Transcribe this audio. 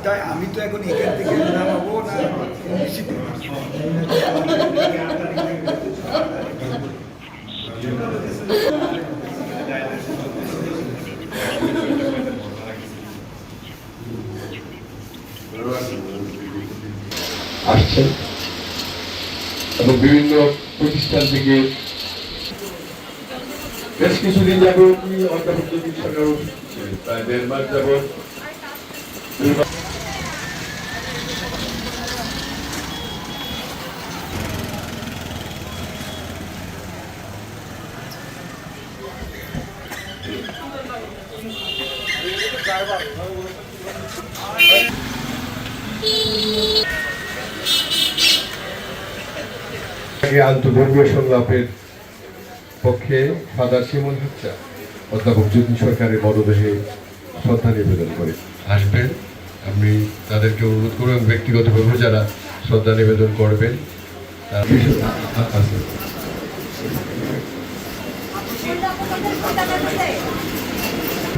তাই আমি তো এখন এখান থেকে নামাবো না আসছেন এবং বিভিন্ন প্রতিষ্ঠান থেকে বেশ কিছুদিন যাবত অধ্যাপক জ্যোতি সরকার প্রায় 1.5 মাস যাবত আন্তধর্মীয় সংলাপের পক্ষে ফাদার সিমন হাচ্চা অধ্যাপক জ্যোতি সরকারের মরদেহে শ্রদ্ধা নিবেদন করে আসবেন। আমি তাদেরকে অনুরোধ করব ব্যক্তিগতভাবে যারা শ্রদ্ধা নিবেদন করবেন তারা